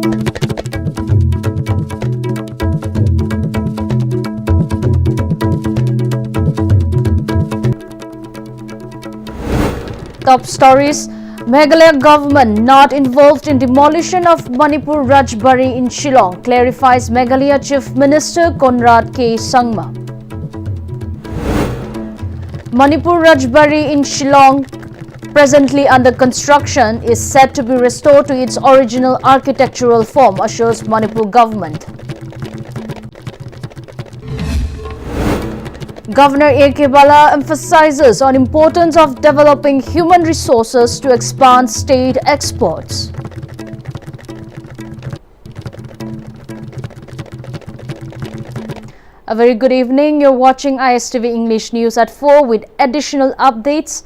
Top stories: Meghalaya government not involved in demolition of Manipur Rajbari in Shillong, clarifies Meghalaya Chief Minister Conrad K. Sangma. Manipur Rajbari in Shillong, presently under construction, is said to be restored to its original architectural form, assures Manipur government. Governor A.K. Bala emphasizes on importance of developing human resources to expand state exports. A very good evening. You're watching Istv English News at 4 with additional updates.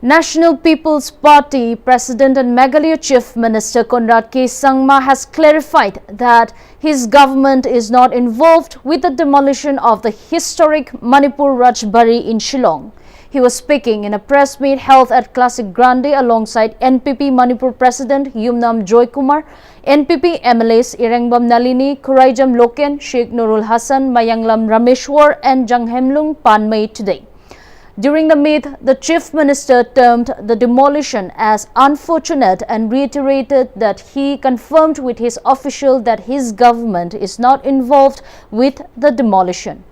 National People's Party President and Meghalaya Chief Minister Conrad K. Sangma has clarified that his government is not involved with the demolition of the historic Manipur Rajbari in Shillong. He was speaking in a press meet held at Classic Grande alongside NPP Manipur President Yumnam Joykumar, NPP MLAs Irengbam Nalini, Khuraijam Loken, Sheikh Nurul Hassan, Mayanglam Rameshwar and Janghemlung Panmay today. During the meet, the Chief Minister termed the demolition as unfortunate and reiterated that he confirmed with his official that his government is not involved with the demolition.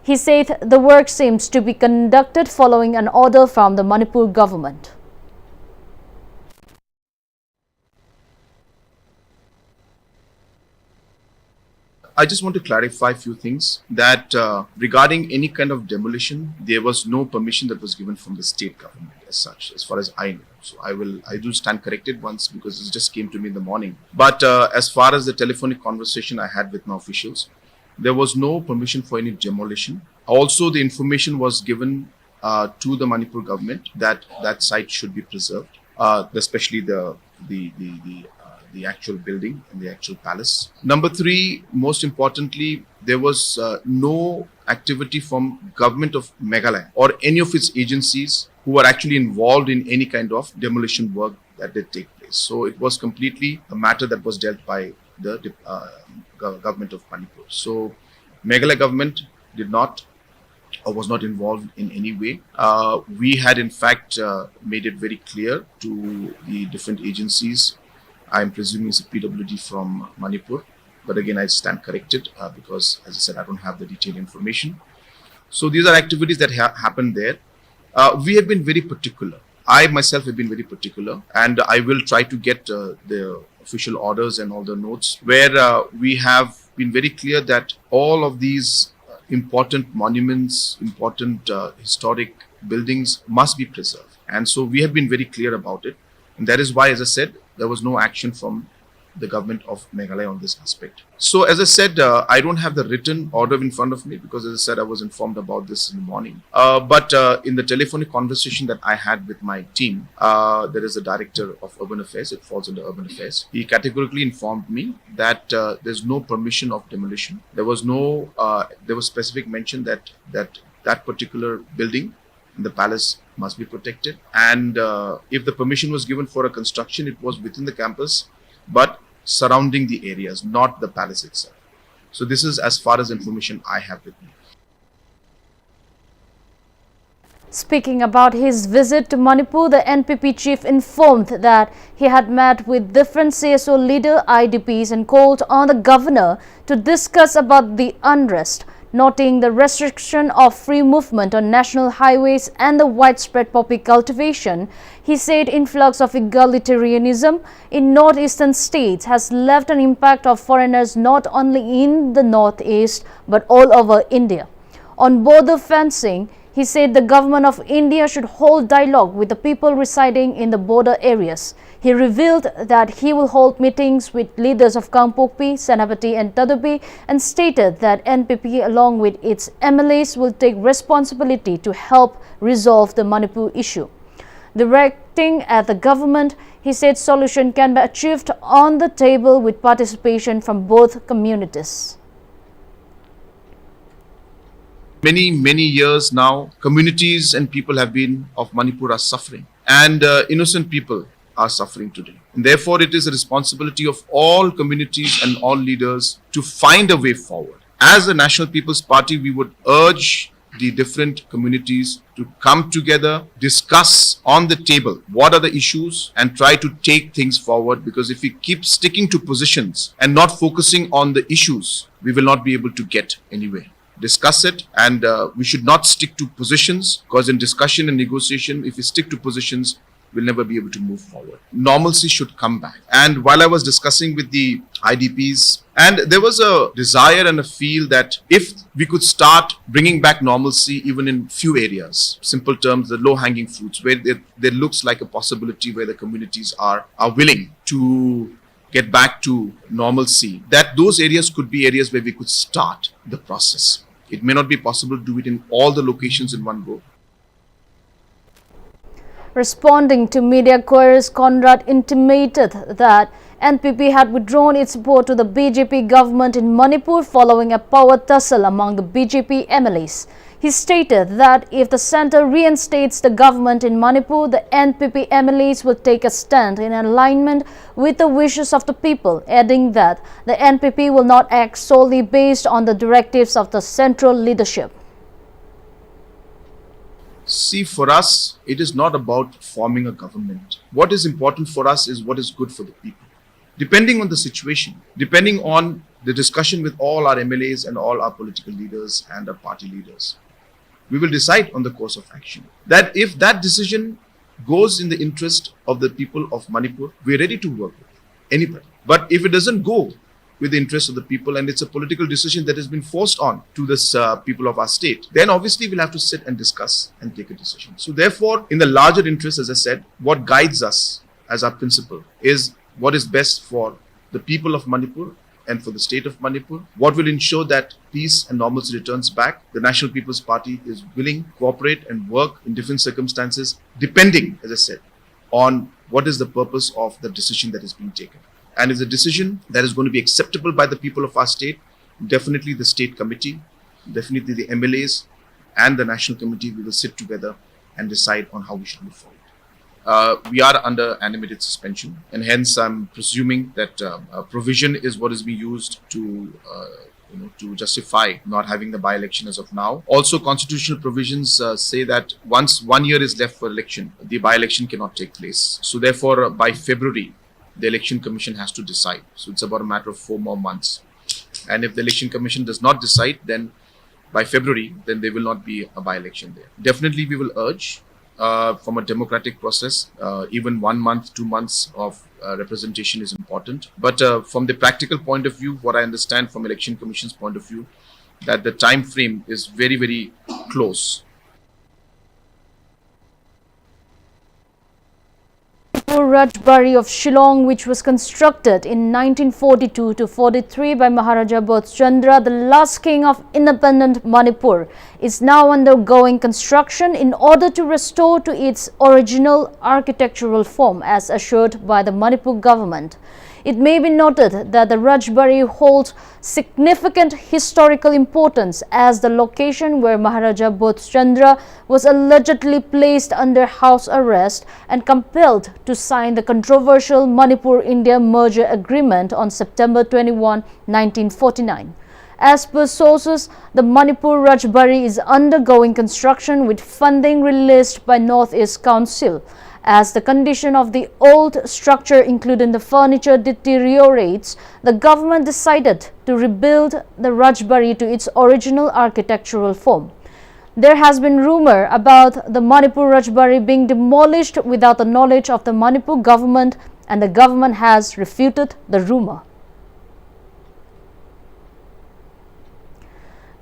He said the work seems to be conducted following an order from the Manipur government. I just want to clarify a few things that regarding any kind of demolition, there was no permission that was given from the state government as such, as far as I know. So I do stand corrected once because this just came to me in the morning. But as far as the telephonic conversation I had with my officials, there was no permission for any demolition. Also, the information was given to the Manipur government that that site should be preserved, especially the actual building and the actual palace. Number three, most importantly, there was no activity from government of Meghalaya or any of its agencies who were actually involved in any kind of demolition work that did take place. So it was completely a matter that was dealt by the government of Manipur. So Meghalaya government did not or was not involved in any way. We had in fact made it very clear to the different agencies. I'm presuming it's a PWD from Manipur, but again, I stand corrected because, as I said, I don't have the detailed information. So these are activities that happened there. We have been very particular. I myself have been very particular, and I will try to get the official orders and all the notes where we have been very clear that all of these important monuments, important historic buildings must be preserved. And so we have been very clear about it. And that is why, as I said, there was no action from the government of Meghalaya on this aspect. So, as I said, I don't have the written order in front of me because, as I said, I was informed about this in the morning. But in the telephonic conversation that I had with my team, there is a director of urban affairs. It falls under urban affairs. He categorically informed me that there's no permission of demolition. There was no, there was specific mention that that particular building, the palace, must be protected, and if the permission was given for a construction, it was within the campus but surrounding the areas, not the palace itself. So this is as far as information I have with me. Speaking about his visit to Manipur, the NPP chief informed that he had met with different CSO leader IDPs and called on the governor to discuss about the unrest, noting the restriction of free movement on national highways and the widespread poppy cultivation. He said influx of egalitarianism in northeastern states has left an impact of foreigners not only in the northeast but all over India. On border fencing, he said the government of India should hold dialogue with the people residing in the border areas. He revealed that he will hold meetings with leaders of Kangpokpi, Senapati and Tadupi and stated that NPP along with its MLAs will take responsibility to help resolve the Manipur issue. Directing at the government, he said solution can be achieved on the table with participation from both communities. Many years now, communities and people have been of Manipur are suffering, and innocent people are suffering today. And therefore, it is a responsibility of all communities and all leaders to find a way forward. As the National People's Party, we would urge the different communities to come together, discuss on the table what are the issues and try to take things forward, because if we keep sticking to positions and not focusing on the issues, we will not be able to get anywhere. Discuss it, and we should not stick to positions, because in discussion and negotiation, if we stick to positions, we'll never be able to move forward. Normalcy should come back. And while I was discussing with the IDPs, and there was a desire and a feel that if we could start bringing back normalcy even in few areas, simple terms, the low-hanging fruits, where there looks like a possibility where the communities are willing to get back to normalcy, that those areas could be areas where we could start the process. It may not be possible to do it in all the locations in one go. Responding to media queries, Conrad intimated that NPP had withdrawn its support to the BJP government in Manipur following a power tussle among the BJP MLAs. He stated that if the centre reinstates the government in Manipur, the NPP MLAs will take a stand in alignment with the wishes of the people, adding that the NPP will not act solely based on the directives of the central leadership. See, for us, it is not about forming a government. What is important for us is what is good for the people. Depending on the situation, depending on the discussion with all our MLAs and all our political leaders and our party leaders, we will decide on the course of action. That if that decision goes in the interest of the people of Manipur, we are ready to work with anybody. But if it doesn't go with the interest of the people and it's a political decision that has been forced on to the people of our state, then obviously we'll have to sit and discuss and take a decision. So therefore, in the larger interest, as I said, what guides us as our principle is what is best for the people of Manipur and for the state of Manipur, what will ensure that peace and normalcy returns back. The National People's Party is willing to cooperate and work in different circumstances, depending, as I said, on what is the purpose of the decision that is being taken. And it's a decision that is going to be acceptable by the people of our state. Definitely the state committee, definitely the MLAs and the national committee, we will sit together and decide on how we should move forward. We are under animated suspension, and hence I'm presuming that provision is what is being used to justify not having the by-election as of now. Also, constitutional provisions say that once 1 year is left for election, the by-election cannot take place. So therefore, by February, the Election Commission has to decide. So it's about a matter of 4 more months. And if the Election Commission does not decide, then by February, then there will not be a by-election there. Definitely, we will urge from a democratic process, even 1 month, 2 months of representation is important. But from the practical point of view, what I understand from Election Commission's point of view, that the time frame is very, very close. Rajbari of Shillong, which was constructed in 1942 to 43 by Maharaja Bodhchandra, the last king of independent Manipur, is now undergoing construction in order to restore to its original architectural form, as assured by the Manipur government. It may be noted that the Rajbari holds significant historical importance as the location where Maharaja Bodhchandra was allegedly placed under house arrest and compelled to sign the controversial Manipur-India merger agreement on September 21, 1949. As per sources, the Manipur Rajbari is undergoing construction with funding released by North East Council. As the condition of the old structure, including the furniture, deteriorates, the government decided to rebuild the Rajbari to its original architectural form. There has been rumor about the Manipur Rajbari being demolished without the knowledge of the Manipur government, and the government has refuted the rumor.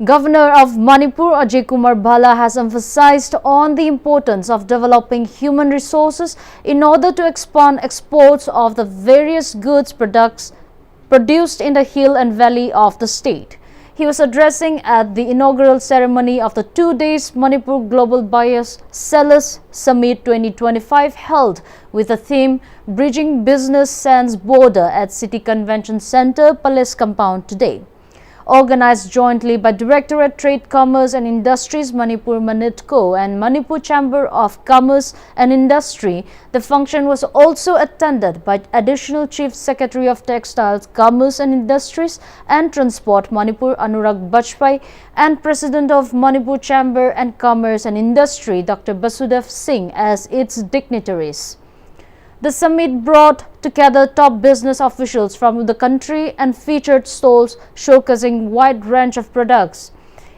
Governor of Manipur, Ajay Kumar Bhalla, has emphasized on the importance of developing human resources in order to expand exports of the various goods produced in the hill and valley of the state. He was addressing at the inaugural ceremony of the 2 days Manipur Global Buyers Sellers Summit 2025 held with the theme Bridging Business Sans Border at City Convention Center, Palace Compound today. organized jointly by Directorate Trade, Commerce and Industries Manipur Manitco and Manipur Chamber of Commerce and Industry. The function was also attended by Additional Chief Secretary of Textiles, Commerce and Industries and Transport Manipur Anurag Bajpai and President of Manipur Chamber and Commerce and Industry Dr. Basudev Singh as its dignitaries. The summit brought together top business officials from the country and featured stalls showcasing wide range of products.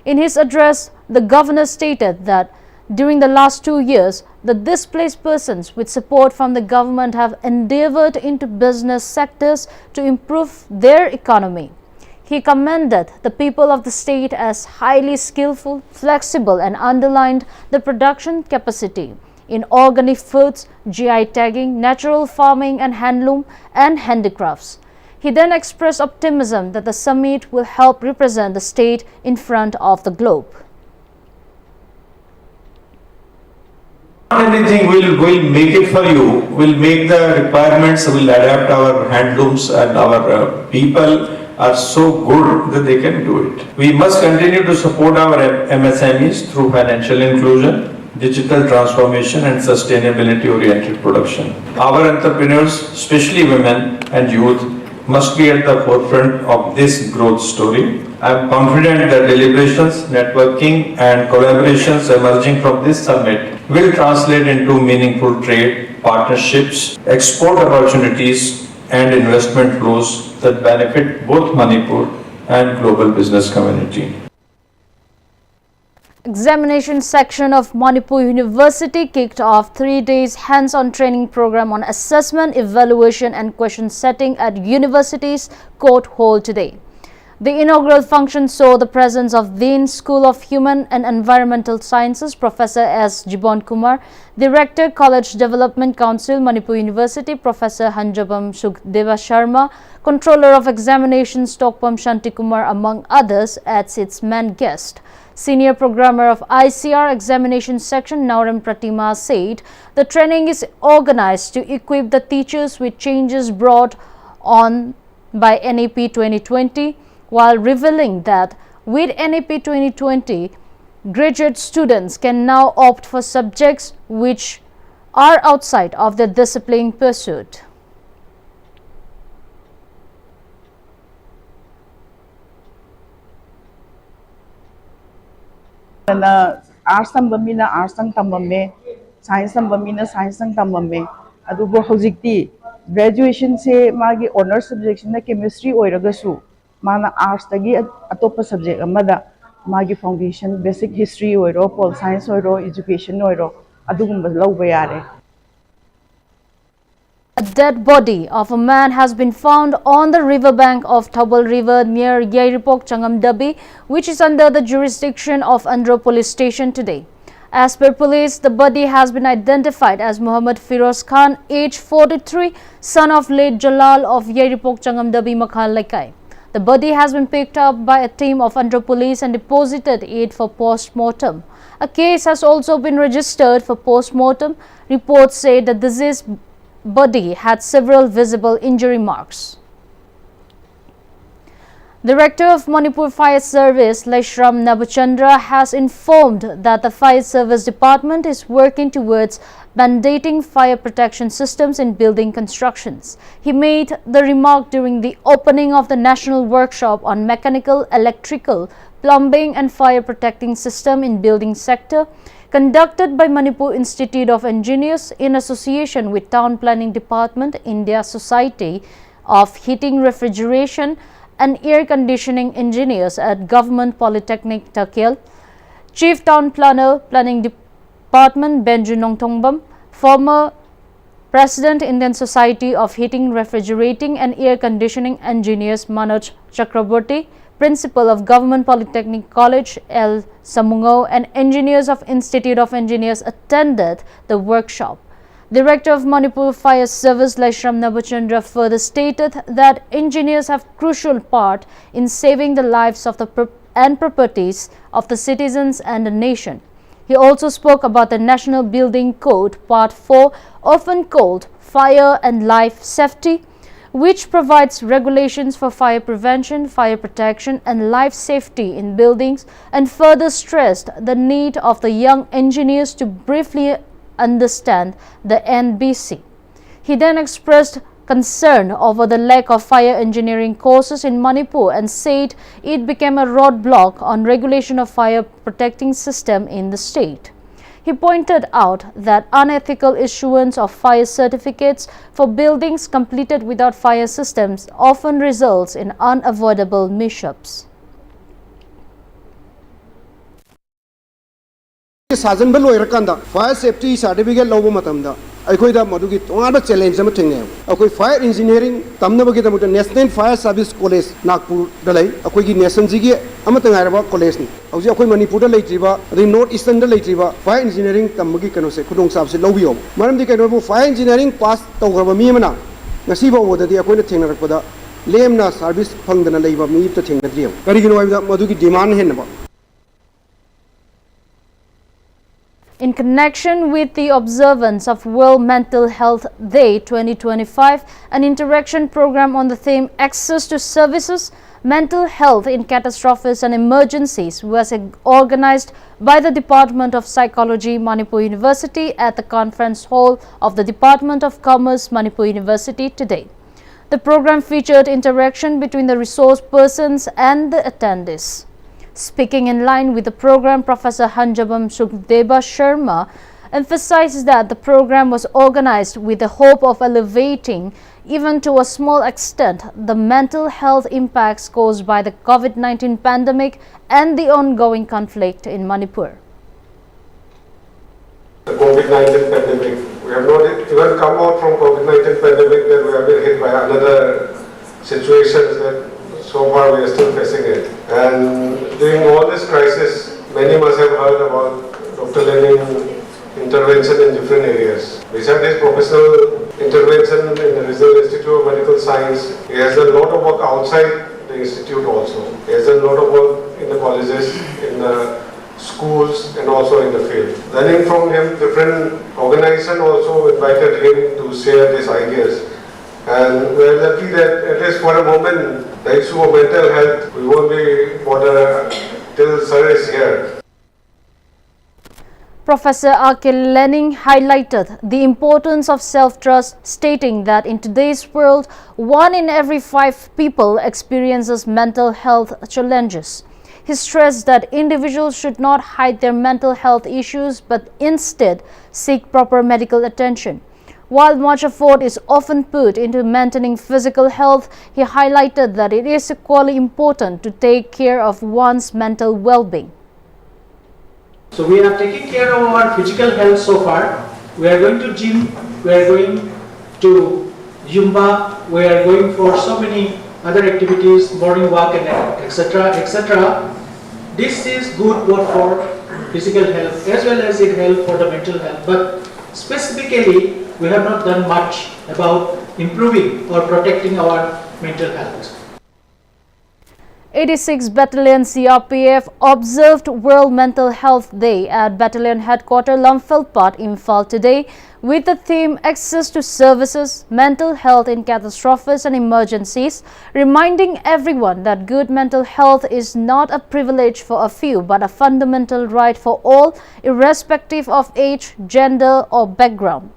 In his address, the governor stated that during the last 2 years, the displaced persons with support from the government have endeavored into business sectors to improve their economy. He commended the people of the state as highly skillful, flexible and underlined the production capacity in organic foods, GI tagging, natural farming and handloom and handicrafts. He then expressed optimism that the summit will help represent the state in front of the globe. Not anything will make it for you, will make the requirements, will adapt our handlooms and our people are so good that they can do it. We must continue to support our MSMEs through financial inclusion, digital transformation and sustainability-oriented production. Our entrepreneurs, especially women and youth, must be at the forefront of this growth story. I am confident that deliberations, networking and collaborations emerging from this summit will translate into meaningful trade, partnerships, export opportunities and investment flows that benefit both Manipur and global business community. Examination section of Manipur University kicked off 3 days hands-on training program on assessment, evaluation and question setting at university's court hall today. The inaugural function saw the presence of Dean School of Human and Environmental Sciences Professor S. Jibon Kumar, Director College Development Council Manipur University Professor Hanjabam Sukhdeva Sharma, Controller of Examinations Tokpam Shanti Kumar among others as its main guest. Senior Programmer of ICR Examination Section Nauram Pratima said the training is organized to equip the teachers with changes brought on by NAP 2020 while revealing that with NAP 2020, graduate students can now opt for subjects which are outside of their discipline pursuit. Arts tambamina arts ang tambame, science tambamina science ang tambame. Adubo hojikti graduation se magi honor subject na chemistry oiragasu mana arts tagi atopa subject amada magi foundation basic history oiro pol science oiro education oiro adugumba lawba yare. A dead body of a man has been found on the riverbank of Thabal River near Yairipok, Changamdabi, which is under the jurisdiction of Andhra Police Station today. As per police, the body has been identified as Muhammad Firoz Khan, age 43, son of late Jalal of Yairipok, Changamdabi, Makhal Laikai. The body has been picked up by a team of Andhra Police and deposited it for post-mortem. A case has also been registered for post-mortem. Reports say that the deceased body had several visible injury marks. Director of Manipur Fire Service, Leshram Nabachandra, has informed that the Fire Service Department is working towards mandating fire protection systems in building constructions. He made the remark during the opening of the National Workshop on Mechanical, Electrical, Plumbing and Fire Protecting System in Building Sector, conducted by Manipur Institute of Engineers in association with Town Planning Department, India Society of Heating, Refrigeration and Air Conditioning Engineers at Government Polytechnic, Takyal. Chief Town Planner, Planning Department, Benju Nongtongbam, former President, Indian Society of Heating, Refrigerating and Air Conditioning Engineers, Manoj Chakraborty, Principal of Government Polytechnic College, L. Samungo, and engineers of Institute of Engineers attended the workshop. Director of Manipur Fire Service, Leshram Nabachandra, further stated that engineers have crucial part in saving the lives of the and properties of the citizens and the nation. He also spoke about the National Building Code Part 4, often called Fire and Life Safety, which provides regulations for fire prevention, fire protection and life safety in buildings, and further stressed the need of the young engineers to briefly understand the NBC. He then expressed concern over the lack of fire engineering courses in Manipur and said it became a roadblock on regulation of fire protecting system in the state. He pointed out that unethical issuance of fire certificates for buildings completed without fire systems often results in unavoidable mishaps. साजनब लोरकान fire safety certificate लौब मतमदा अखोइदा मदुगी तोंगाबा challenge अमा थेंगे अखोइ फायर इंजीनियरिंग तमनबगी दमत national fire service college Nagpur दलाई अखोइगी नेशन जिगी अमा तंगारबा कॉलेज नि हौजी अखोइ मणिपुर लेत्रिबा अदि नॉर्थ ईस्टर्न द लेत्रिबा फायर इंजीनियरिंग तमबगी कनोसे खुदोंग साबसे लौबियो मरमदि कनोबो फायर इंजीनियरिंग पास तौग्रबा मी अमना ngasi bawodadi akoina thengnarakpada lemna service phangdana leiba mi ta thengnadrayo karigino aibda madugi demand henaba. In connection with the observance of World Mental Health Day 2025, an interaction program on the theme Access to Services, Mental Health in Catastrophes and Emergencies was organized by the Department of Psychology, Manipur University at the conference hall of the Department of Commerce, Manipur University today. The program featured interaction between the resource persons and the attendees. Speaking in line with the program, Professor Hanjabam Sukhdeba Sharma emphasized that the program was organized with the hope of elevating, even to a small extent, the mental health impacts caused by the COVID-19 pandemic and the ongoing conflict in Manipur. The COVID-19 pandemic, we have not even come out from COVID-19 pandemic, that we have been hit by another situations that so far we are still facing it. And during all this crisis, many must have heard about Dr. Lenin intervention in different areas. Besides his professional intervention in the Rizal Institute of Medical Science, he has done a lot of work outside the institute also. He has done a lot of work in the colleges, in the schools and also in the field. Learning from him, different organizations also invited him to share these ideas. And we are lucky that at least for a moment, the issue of mental health, we won't be bothered till Sir is here. Professor Akil Lenin highlighted the importance of self-trust, stating that in today's world, 1 in every 5 people experiences mental health challenges. He stressed that individuals should not hide their mental health issues but instead seek proper medical attention. While much effort is often put into maintaining physical health, he highlighted that it is equally important to take care of one's mental well-being. So we are taking care of our physical health so far. We are going to gym, we are going to Zumba, we are going for so many other activities, morning walk and etc. etc. This is good both for physical health as well as it helps for the mental health. But specifically, we have not done much about improving or protecting our mental health. 86th Battalion CRPF observed World Mental Health Day at Battalion Headquarters Lamphilpat, Imphal today with the theme Access to Services, Mental Health in Catastrophes and Emergencies, reminding everyone that good mental health is not a privilege for a few but a fundamental right for all, irrespective of age, gender or background.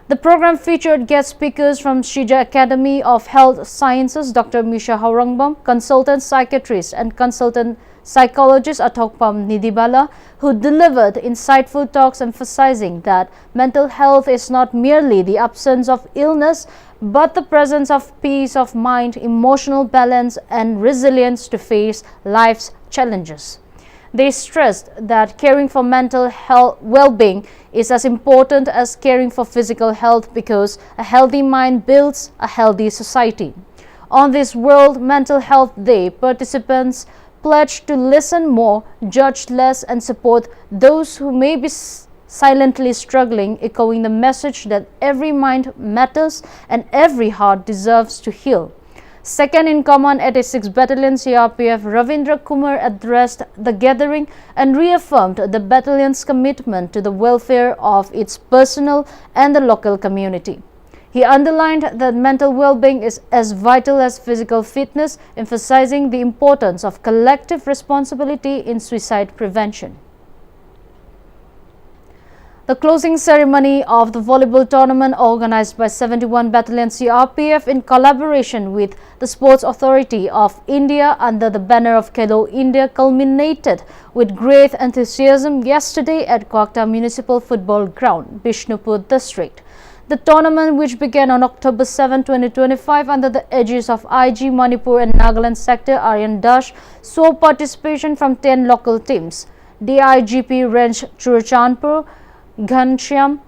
The program featured guest speakers from Shija Academy of Health Sciences, Dr. Misha Haurangbam, consultant psychiatrist and consultant psychologist Atokpam Nidibala, who delivered insightful talks emphasizing that mental health is not merely the absence of illness, but the presence of peace of mind, emotional balance and resilience to face life's challenges. They stressed that caring for mental health well-being is as important as caring for physical health because a healthy mind builds a healthy society. On this World Mental Health Day, participants pledged to listen more, judge less and support those who may be silently struggling, echoing the message that every mind matters and every heart deserves to heal. Second in command 86th Battalion CRPF Ravindra Kumar addressed the gathering and reaffirmed the battalion's commitment to the welfare of its personnel and the local community. He underlined that mental well-being is as vital as physical fitness, emphasizing the importance of collective responsibility in suicide prevention. The closing ceremony of the volleyball tournament organized by 71 Battalion CRPF in collaboration with the Sports Authority of India under the banner of Khelo India culminated with great enthusiasm yesterday at Kwakta Municipal Football Ground, Bishnupur District. The tournament, which began on October 7, 2025 under the aegis of IG Manipur and Nagaland Sector Aryan Dash, saw participation from 10 local teams. DIGP Range Churachandpur Ghanshyam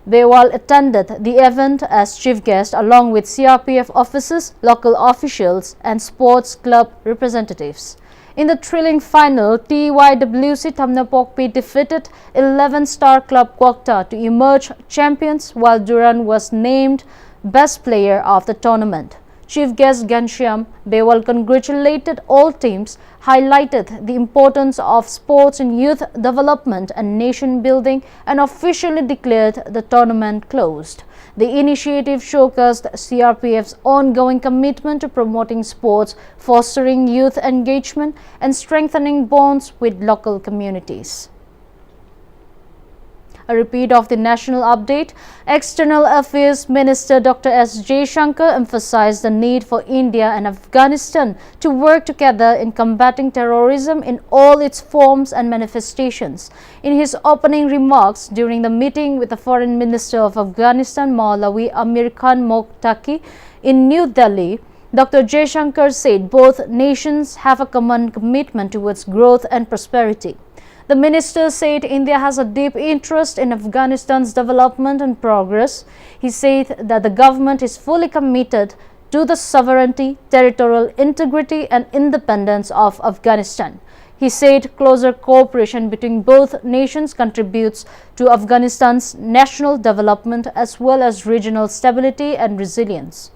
Bewal attended the event as chief guest along with CRPF officers, local officials and sports club representatives. In the thrilling final, TYWC Thamnapokpi defeated 11-star club Kwakta to emerge champions, while Duran was named best player of the tournament. Chief guest Ghanshyam Bewal congratulated all teams, highlighted the importance of sports in youth development and nation building, and officially declared the tournament closed. The initiative showcased CRPF's ongoing commitment to promoting sports, fostering youth engagement, and strengthening bonds with local communities. A repeat of the national update, External Affairs Minister Dr. S. Jaishankar emphasized the need for India and Afghanistan to work together in combating terrorism in all its forms and manifestations. In his opening remarks during the meeting with the Foreign Minister of Afghanistan, Maulawi Amir Khan Moktaki, in New Delhi, Dr. Jaishankar said both nations have a common commitment towards growth and prosperity. The minister said India has a deep interest in Afghanistan's development and progress. He said that the government is fully committed to the sovereignty, territorial integrity and independence of Afghanistan. He said closer cooperation between both nations contributes to Afghanistan's national development as well as regional stability and resilience.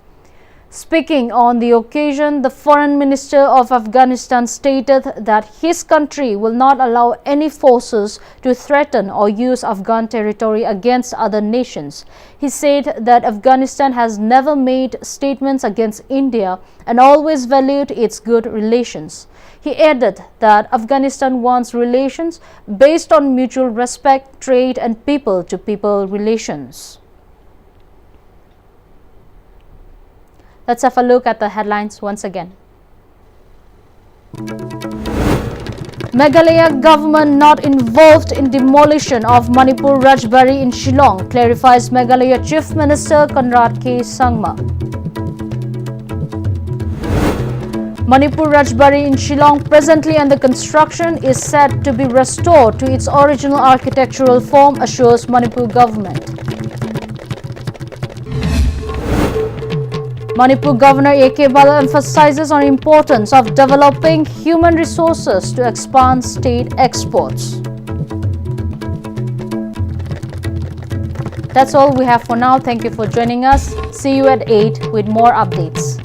Speaking on the occasion, the Foreign Minister of Afghanistan stated that his country will not allow any forces to threaten or use Afghan territory against other nations. He said that Afghanistan has never made statements against India and always valued its good relations. He added that Afghanistan wants relations based on mutual respect, trade and people-to-people relations. Let's have a look at the headlines once again. Meghalaya government not involved in demolition of Manipur Rajbari in Shillong, clarifies Meghalaya Chief Minister Conrad K. Sangma. Manipur Rajbari in Shillong, presently under construction, is said to be restored to its original architectural form, assures Manipur government. Manipur Governor A.K. Bala emphasizes on importance of developing human resources to expand state exports. That's all we have for now. Thank you for joining us. See you at 8 with more updates.